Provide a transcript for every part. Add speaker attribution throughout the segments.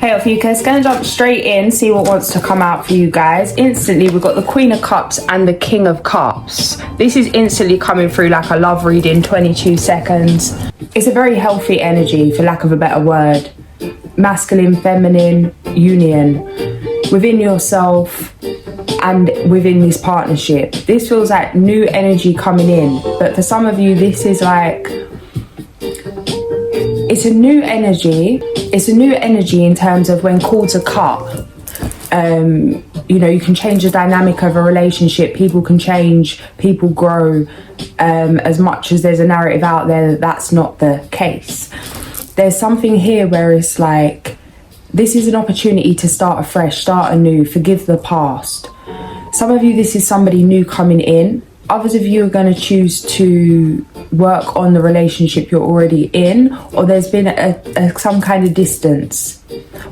Speaker 1: Hey Ophiuchus, gonna jump straight in, see what wants to come out for you guys. Instantly, we've got the Queen of Cups and the King of Cups. This is instantly coming through like a love reading, 22 seconds. It's a very healthy energy, for lack of a better word. Masculine, feminine, union. Within yourself and within this partnership. This feels like new energy coming in. But for some of you, this is like... It's a new energy. It's a new energy in terms of when cords are cut. You know, you can change the dynamic of a relationship. People can change. People grow. As much as there's a narrative out there that that's not the case. There's something here where it's like, this is an opportunity to start afresh, start anew, forgive the past. Some of you, this is somebody new coming in. Others of you are going to choose to work on the relationship you're already in, or there's been some kind of distance.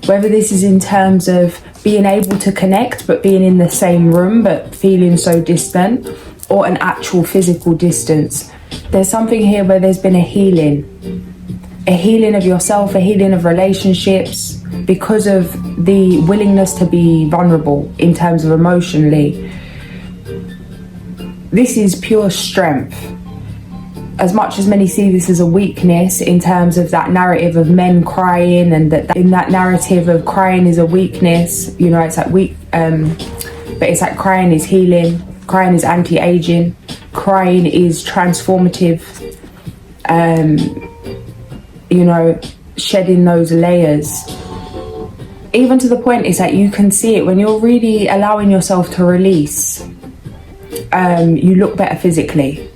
Speaker 1: Whether this is in terms of being able to connect but being in the same room but feeling so distant, or an actual physical distance. There's something here where there's been a healing of yourself, a healing of relationships, because of the willingness to be vulnerable in terms of emotionally. This is pure strength. As much as many see this as a weakness in terms of that narrative of men crying, and that in that narrative of crying is a weakness, you know, it's like weak, but it's like crying is healing, crying is anti-aging, crying is transformative, you know, shedding those layers. Even to the point it's like you can see it when you're really allowing yourself to release. You look better physically.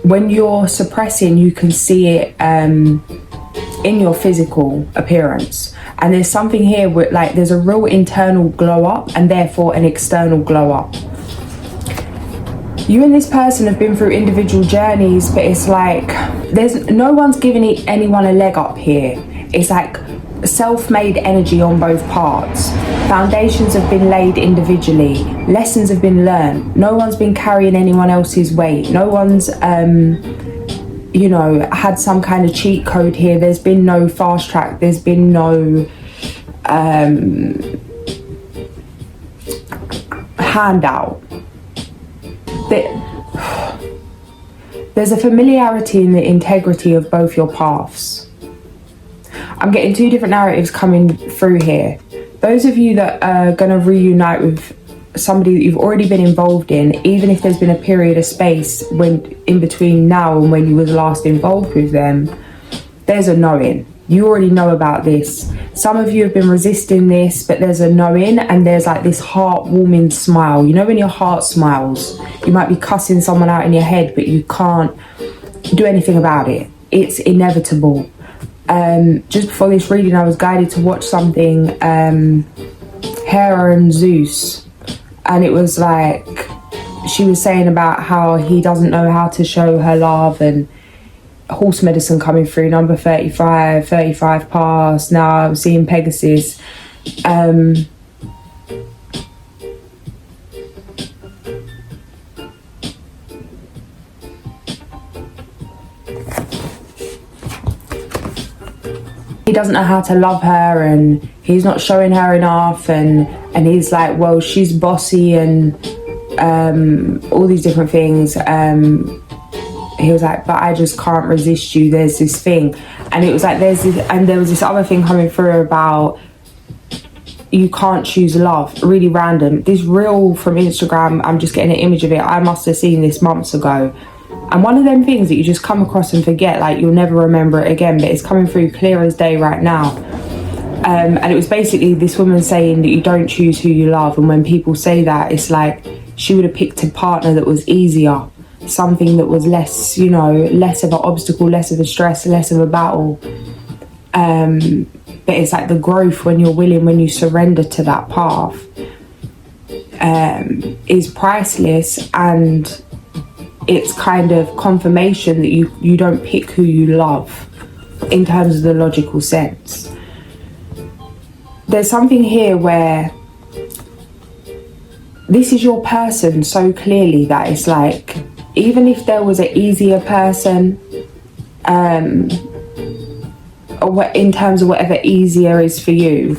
Speaker 1: When you're suppressing, you can see it in your physical appearance. And there's something here where, like, there's a real internal glow up and therefore an external glow up. You and this person have been through individual journeys, but it's like there's no one's giving anyone a leg up here. It's like self-made energy on both parts. Foundations have been laid individually. Lessons have been learned. No one's been carrying anyone else's weight. No one's, you know, had some kind of cheat code here. There's been no fast track. There's been no handout. There's a familiarity in the integrity of both your paths. I'm getting two different narratives coming through here. Those of you that are going to reunite with somebody that you've already been involved in, even if there's been a period of space when in between now and when you were last involved with them, there's a knowing. You already know about this. Some of you have been resisting this, but there's a knowing, and there's like this heart-warming smile. You know when your heart smiles, you might be cussing someone out in your head, but you can't do anything about it. It's inevitable. Just before this reading, I was guided to watch something, Hera and Zeus, and it was like she was saying about how he doesn't know how to show her love, and horse medicine coming through, number 35 past. Now I'm seeing Pegasus. He doesn't know how to love her, and he's not showing her enough, and he's like, well, she's bossy, and all these different things. He was like, but I just can't resist you, there's this thing. And it was like, there was this other thing coming through about you can't choose love. Really random. This reel from Instagram, I'm just getting an image of it. I must have seen this months ago. And one of them things that you just come across and forget, like you'll never remember it again, but it's coming through clear as day right now. And it was basically this woman saying that you don't choose who you love. And when people say that, it's like she would have picked a partner that was easier. Something that was less, you know, less of an obstacle, less of a stress, less of a battle. But it's like the growth when you're willing, when you surrender to that path, is priceless. And it's kind of confirmation that you don't pick who you love in terms of the logical sense. There's something here where this is your person so clearly that it's like, even if there was an easier person, or in terms of whatever easier is for you,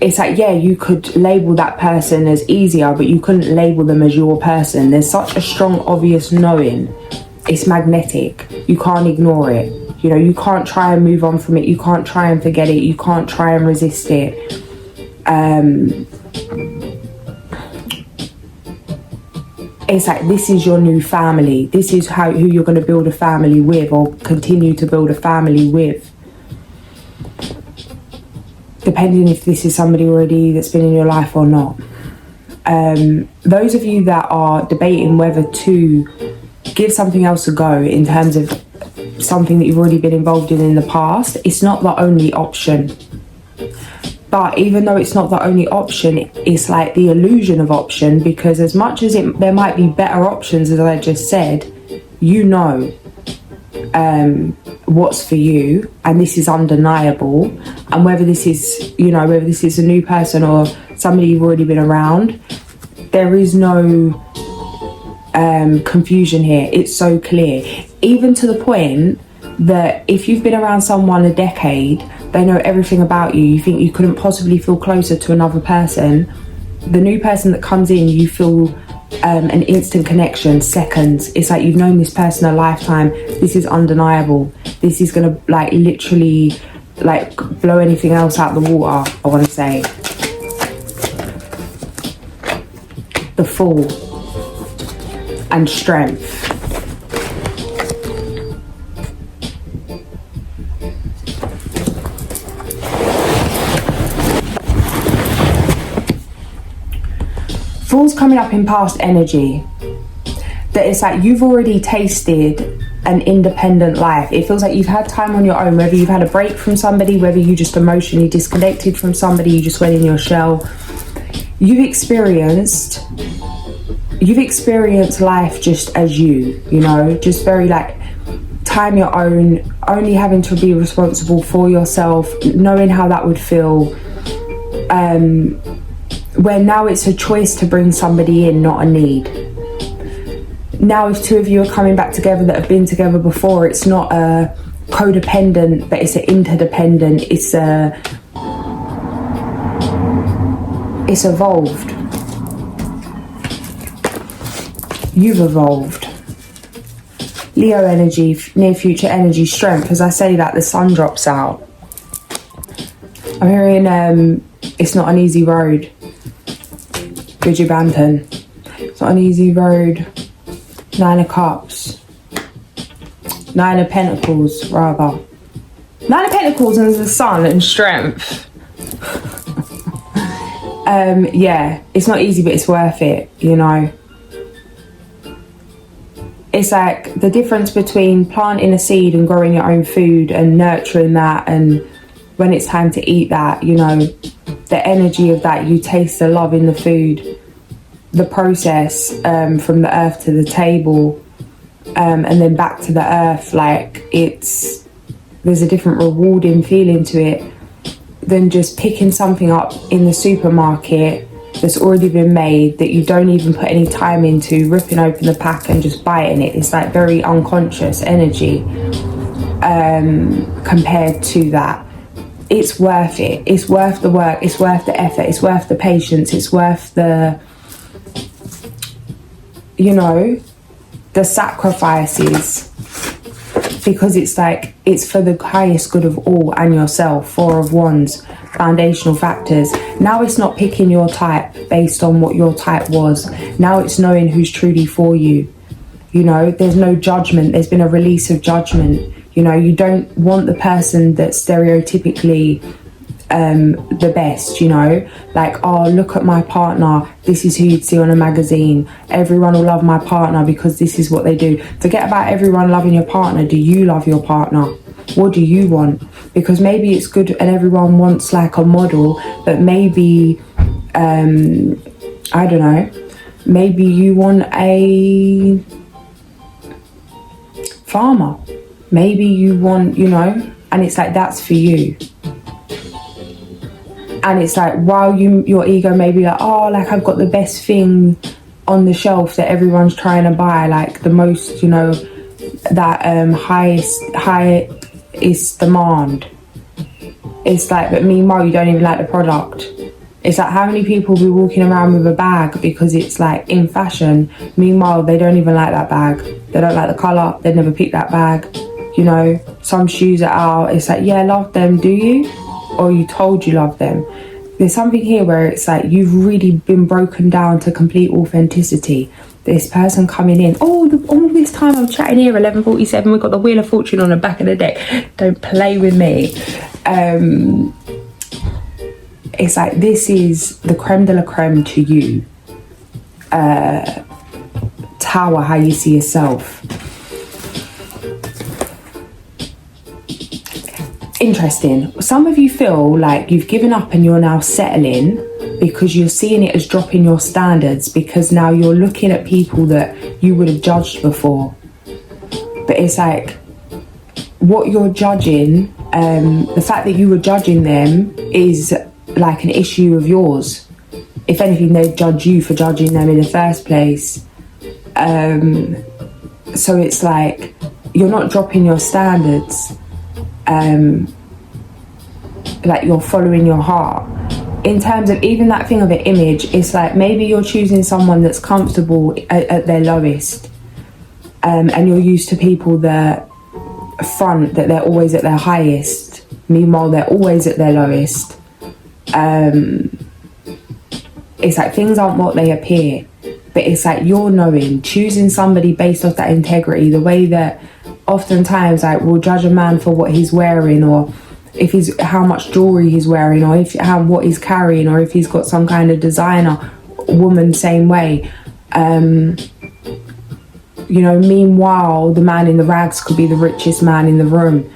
Speaker 1: it's like, yeah, you could label that person as easier, but you couldn't label them as your person. There's such a strong, obvious knowing. It's magnetic. You can't ignore it. You know, you can't try and move on from it. You can't try and forget it. You can't try and resist it. It's like, this is your new family. This is who you're going to build a family with, or continue to build a family with. Depending if this is somebody already that's been in your life or not. Those of you that are debating whether to give something else a go in terms of something that you've already been involved in the past, it's not the only option. But even though it's not the only option, it's like the illusion of option, because as much as there might be better options, as I just said, you know what's for you, and this is undeniable. And whether this is, you know, whether this is a new person or somebody you've already been around, there is no confusion here. It's so clear, even to the point that if you've been around someone a decade, they know everything about you, you think you couldn't possibly feel closer to another person. The new person that comes in, you feel an instant connection, seconds. It's like you've known this person a lifetime. This is undeniable. This is gonna like literally like blow anything else out the water, I want to say. The Fool and Strength. Fool's coming up in past energy. That it's like you've already tasted an independent life. It feels like you've had time on your own, whether you've had a break from somebody, whether you just emotionally disconnected from somebody, you just went in your shell. You've experienced life just as you know, just very like time your own, only having to be responsible for yourself, knowing how that would feel. Where now it's a choice to bring somebody in, not a need. Now if two of you are coming back together that have been together before, it's not a codependent, but it's an interdependent. It's evolved. You've evolved. Leo energy, near future energy, strength. As I say that, the sun drops out. I'm hearing it's not an easy road. Bridget Banton. It's not an easy road. 9 of Cups. 9 of Pentacles, rather. 9 of Pentacles and the sun and strength. Yeah, it's not easy, but it's worth it, you know. It's like the difference between planting a seed and growing your own food and nurturing that, and when it's time to eat that, you know, the energy of that, you taste the love in the food, the process from the earth to the table, and then back to the earth. Like there's a different rewarding feeling to it than just picking something up in the supermarket that's already been made, that you don't even put any time into, ripping open the pack and just biting it. It's like very unconscious energy compared to that. It's worth it. It's worth the work. It's worth the effort. It's worth the patience. It's worth the, you know, the sacrifices, because it's like, it's for the highest good of all and yourself. 4 of Wands, foundational factors. Now it's not picking your type based on what your type was. Now it's knowing who's truly for you. You know, there's no judgment. There's been a release of judgment. You know, you don't want the person that's stereotypically the best, you know, like, oh, look at my partner, this is who you'd see on a magazine, everyone will love my partner because this is what they do. Forget about everyone loving your partner. Do you love your partner? What do you want? Because maybe it's good and everyone wants like a model, but maybe I don't know, maybe you want a farmer, maybe you want, you know, and it's like, that's for you. And it's like, while your ego may be like, oh, like I've got the best thing on the shelf that everyone's trying to buy, like the most, you know, that highest demand. It's like, but meanwhile, you don't even like the product. It's like, how many people be walking around with a bag because it's like in fashion? Meanwhile, they don't even like that bag. They don't like the colour. They'd never pick that bag. You know, some shoes are out. It's like, yeah, love them, do you? Or you told you love them. There's something here where it's like you've really been broken down to complete authenticity. This person coming in, all this time I'm chatting here, 11:47, we've got the Wheel of Fortune on the back of the deck. Don't play with me. It's like, this is the creme de la creme to you. Tower, how you see yourself. Interesting. Some of you feel like you've given up and you're now settling because you're seeing it as dropping your standards, because now you're looking at people that you would have judged before. But it's like, what you're judging, the fact that you were judging them is like an issue of yours. If anything, they judge you for judging them in the first place. So it's like, you're not dropping your standards. Like, you're following your heart. In terms of even that thing of an image, it's like, maybe you're choosing someone that's comfortable at their lowest, and you're used to people that front that they're always at their highest. Meanwhile, they're always at their lowest. It's like, things aren't what they appear, but it's like, you're knowing, choosing somebody based off that integrity, the way that oftentimes, like, we'll judge a man for what he's wearing, or if he's, how much jewelry he's wearing, or if what he's carrying, or if he's got some kind of designer. Woman, same way. You know, meanwhile, the man in the rags could be the richest man in the room.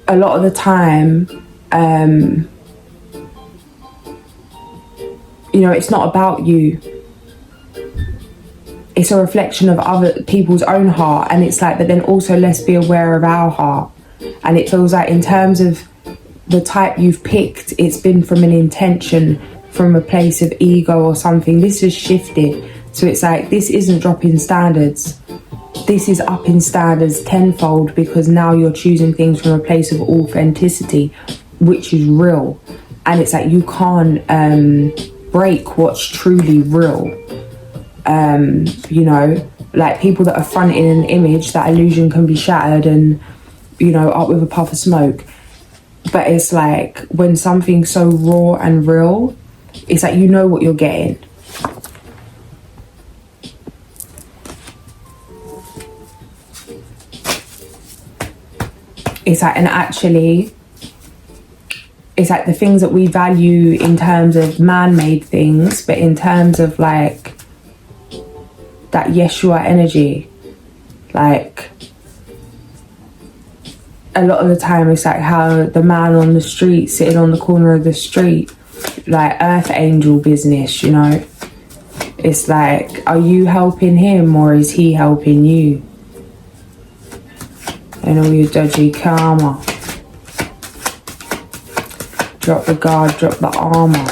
Speaker 1: A lot of the time, you know, it's not about you. It's a reflection of other people's own heart. And it's like, but then also, let's be aware of our heart. And it feels like, in terms of the type you've picked, it's been from an intention, from a place of ego or something. This has shifted. So it's like, this isn't dropping standards. This is upping standards tenfold, because now you're choosing things from a place of authenticity, which is real. And it's like, you can't break what's truly real. You know, like, people that are fronting an image, that illusion can be shattered and, you know, up with a puff of smoke. But it's like, when something's so raw and real, it's like, you know what you're getting. It's like, and actually, it's like the things that we value in terms of man-made things, but in terms of like that Yeshua energy, like, a lot of the time it's like how the man on the street, sitting on the corner of the street, like earth angel business, you know. It's like, are you helping him or is he helping you? And all your dodgy karma. Drop the guard, drop the armour.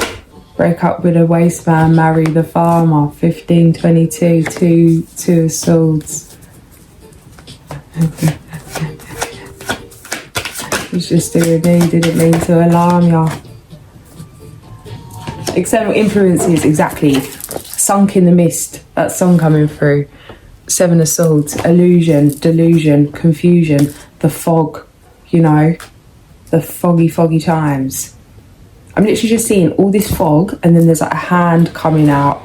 Speaker 1: Break up with a waste man, marry the farmer. 1522, two of swords. He's just doing me, didn't mean to alarm ya. External influences, exactly. Sunk in the mist, that song coming through. 7 of Swords, illusion, delusion, confusion, the fog, you know, the foggy times. I'm literally just seeing all this fog, and then there's like a hand coming out.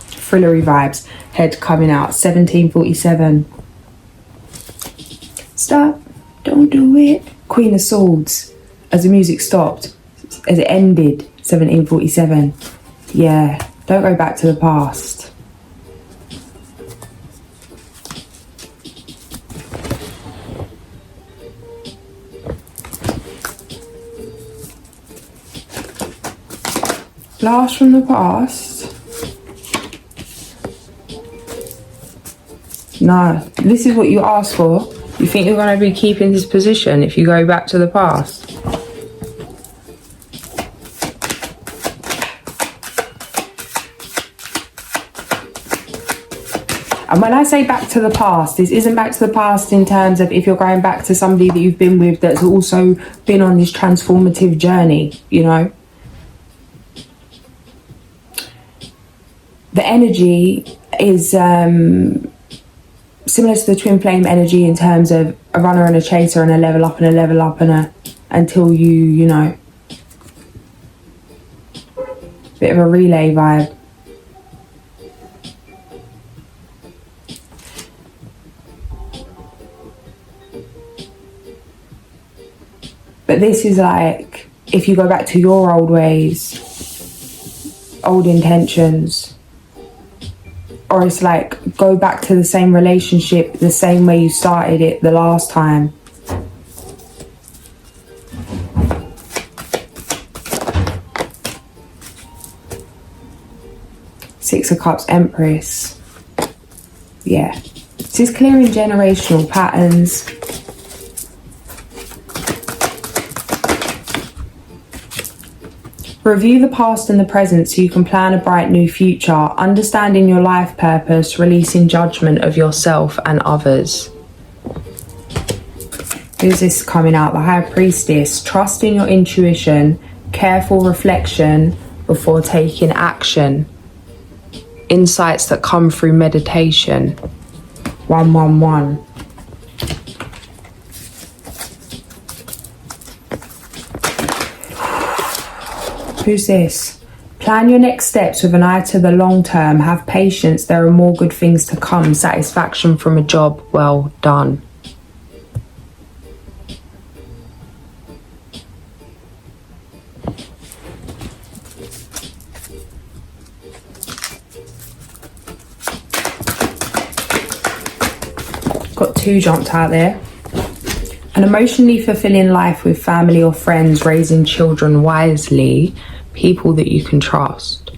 Speaker 1: Thrillery vibes, head coming out. 1747. Stop, don't do it. Queen of Swords, as the music stopped, as it ended. 1747. Yeah, don't go back to the past. Blast from the past. No, this is what you asked for. You think you're going to be keeping this position if you go back to the past? And when I say back to the past, this isn't back to the past in terms of if you're going back to somebody that you've been with that's also been on this transformative journey, you know. The energy is similar to the twin flame energy in terms of a runner and a chaser and a level up and a level up and a until you know, bit of a relay vibe. But this is like, if you go back to your old ways, old intentions, or it's like, go back to the same relationship, the same way you started it the last time. Six of Cups, Empress. Yeah. This is clearing generational patterns. Review the past and the present so you can plan a bright new future, understanding your life purpose, releasing judgment of yourself and others. Who's this coming out? The High Priestess. Trust in your intuition, careful reflection before taking action. Insights that come through meditation. 111. Who's this? Plan your next steps with an eye to the long term. Have patience. There are more good things to come. Satisfaction from a job well done. Got two jumped out there. An emotionally fulfilling life with family or friends, raising children wisely, people that you can trust.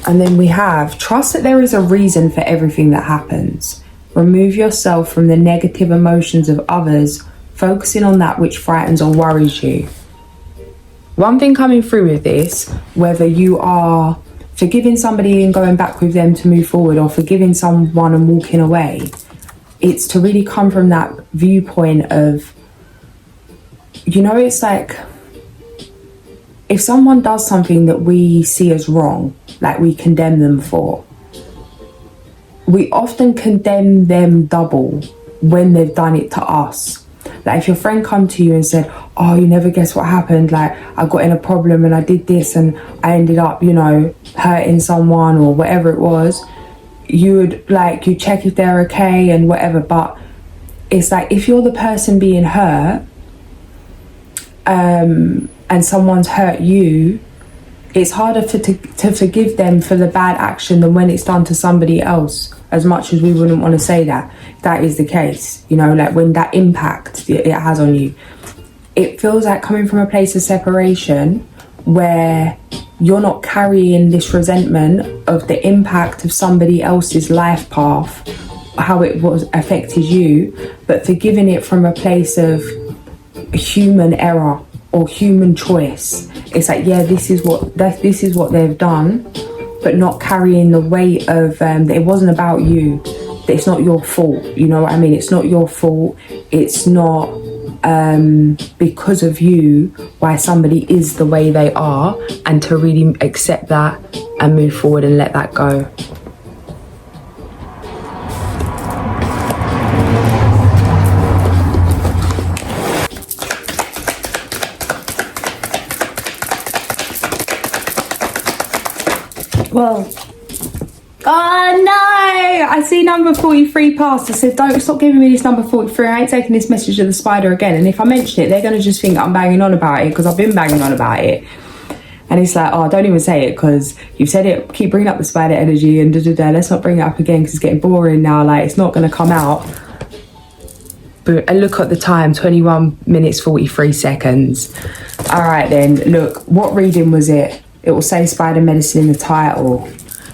Speaker 1: And then we have, trust that there is a reason for everything that happens. Remove yourself from the negative emotions of others, focusing on that which frightens or worries you. One thing coming through with this, whether you are forgiving somebody and going back with them to move forward, or forgiving someone and walking away, it's to really come from that viewpoint of, you know, it's like if someone does something that we see as wrong, like we condemn them for, we often condemn them double when they've done it to us. Like if your friend come to you and said, oh, you never guess what happened, like I got in a problem and I did this and I ended up, you know, hurting someone or whatever it was, you would like, you check if they're okay and whatever. But it's like if you're the person being hurt and someone's hurt you, it's harder to forgive them for the bad action than when it's done to somebody else, as much as we wouldn't want to say that. That is the case, you know, like when that impact it has on you. It feels like coming from a place of separation where you're not carrying this resentment of the impact of somebody else's life path, how it was affected you, but forgiving it from a place of human error or human choice. It's like, yeah, this is what they've done, but not carrying the weight of that it wasn't about you, that it's not your fault. You know what I mean? It's not your fault. It's not because of you why somebody is the way they are, and to really accept that and move forward and let that go. Well, oh no, I see number 43 passed. I said, don't stop giving me this number 43. I ain't taking this message to the spider again. And if I mention it, they're going to just think I'm banging on about it, because I've been banging on about it. And it's like, oh, don't even say it, because you've said it, keep bringing up the spider energy and da-da-da. Let's not bring it up again because it's getting boring now. Like, it's not going to come out. But look at the time, 21 minutes, 43 seconds. All right then, look, what reading was it? It will say spider medicine in the title.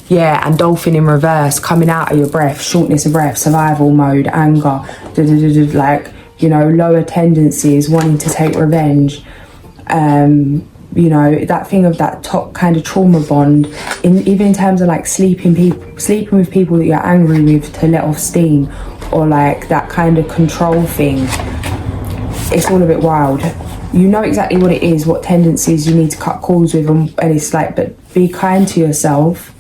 Speaker 1: Yeah, and dolphin in reverse, coming out of your breath, shortness of breath, survival mode, anger, like, you know, lower tendencies, wanting to take revenge, You know, that thing of that top kind of trauma bond, even in terms of like sleeping with people that you're angry with to let off steam, or like that kind of control thing. It's all a bit wild. You know exactly what it is, what tendencies you need to cut cords with, and it's like, but be kind to yourself.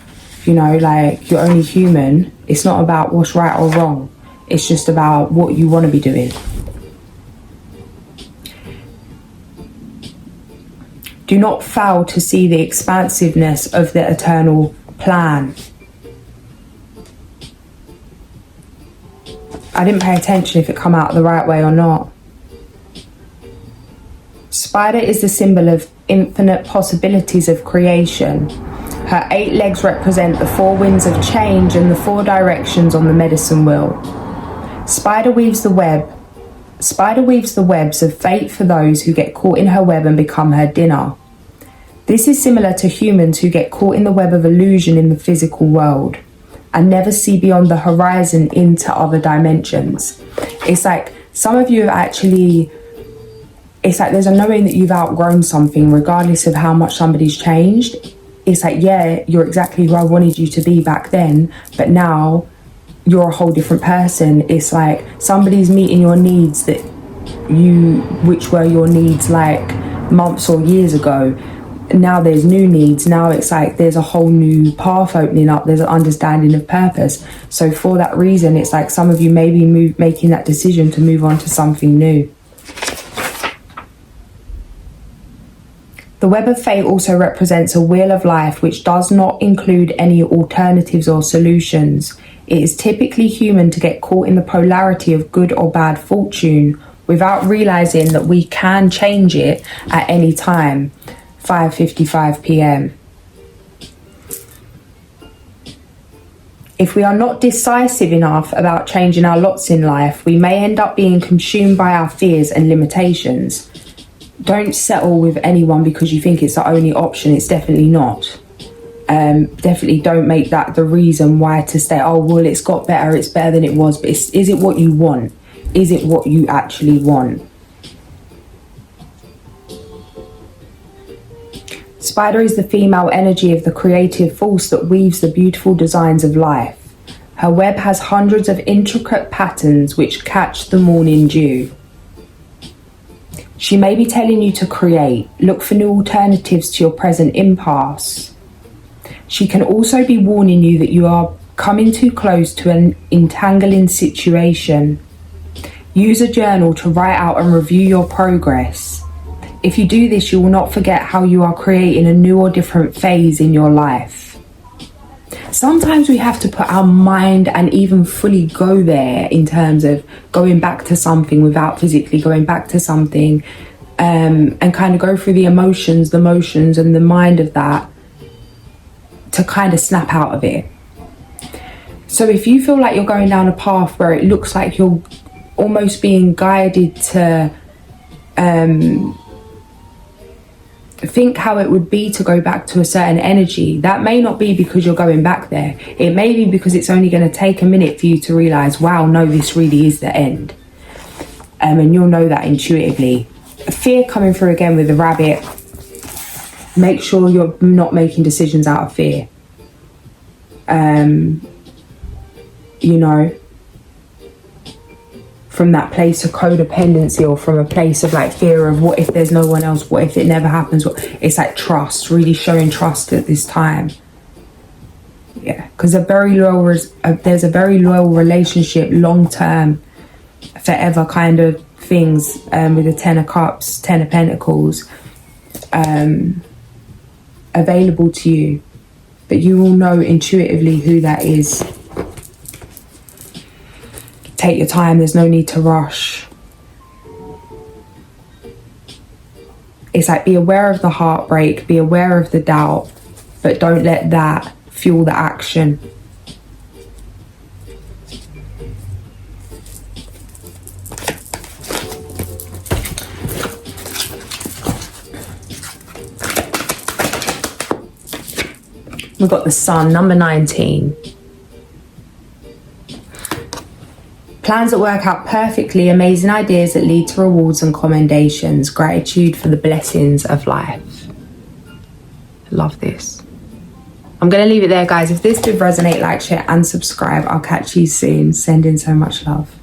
Speaker 1: You know, like, you're only human. It's not about what's right or wrong. It's just about what you want to be doing. Do not fail to see the expansiveness of the eternal plan. I didn't pay attention if it come out the right way or not. Spider is the symbol of infinite possibilities of creation. Her 8 legs represent the 4 winds of change and the 4 directions on the medicine wheel. Spider weaves the webs of fate for those who get caught in her web and become her dinner. This is similar to humans who get caught in the web of illusion in the physical world and never see beyond the horizon into other dimensions. It's like some of you have actually, it's like there's a knowing that you've outgrown something regardless of how much somebody's changed. It's like, yeah, you're exactly who I wanted you to be back then, but now you're a whole different person. It's like somebody's meeting your needs which were your needs like months or years ago. Now there's new needs. Now it's like there's a whole new path opening up. There's an understanding of purpose. So for that reason, it's like some of you may be making that decision to move on to something new. The web of fate also represents a wheel of life which does not include any alternatives or solutions. It is typically human to get caught in the polarity of good or bad fortune without realizing that we can change it at any time. 5:55 p.m. If we are not decisive enough about changing our lots in life, we may end up being consumed by our fears and limitations. Don't settle with anyone because you think it's the only option. It's definitely not. Definitely don't make that the reason why to stay. Oh, well, it's got better. It's better than it was. But is it what you want? Is it what you actually want? Spider is the female energy of the creative force that weaves the beautiful designs of life. Her web has hundreds of intricate patterns which catch the morning dew. She may be telling you to create, look for new alternatives to your present impasse. She can also be warning you that you are coming too close to an entangling situation. Use a journal to write out and review your progress. If you do this, you will not forget how you are creating a new or different phase in your life. Sometimes we have to put our mind and even fully go there in terms of going back to something without physically going back to something, and kind of go through the emotions and the mind of that to kind of snap out of it. So if you feel like you're going down a path where it looks like you're almost being guided to think how it would be to go back to a certain energy, that may not be because you're going back there. It may be because it's only going to take a minute for you to realize, wow, no, this really is the end. And you'll know that intuitively. Fear coming through again with the rabbit. Make sure you're not making decisions out of fear. You know, from that place of codependency, or from a place of like fear of what if there's no one else, what if it never happens. It's like trust, really showing trust at this time. Yeah, because there's a very loyal relationship, long term, forever kind of things, with the 10 of Cups, 10 of Pentacles, available to you, but you will know intuitively who that is. Take your time, there's no need to rush. It's like, be aware of the heartbreak, be aware of the doubt, but don't let that fuel the action. We've got the Sun, number 19. Plans that work out perfectly, amazing ideas that lead to rewards and commendations, gratitude for the blessings of life. Love this. I'm going to leave it there, guys. If this did resonate, like, share and subscribe. I'll catch you soon. Send in so much love.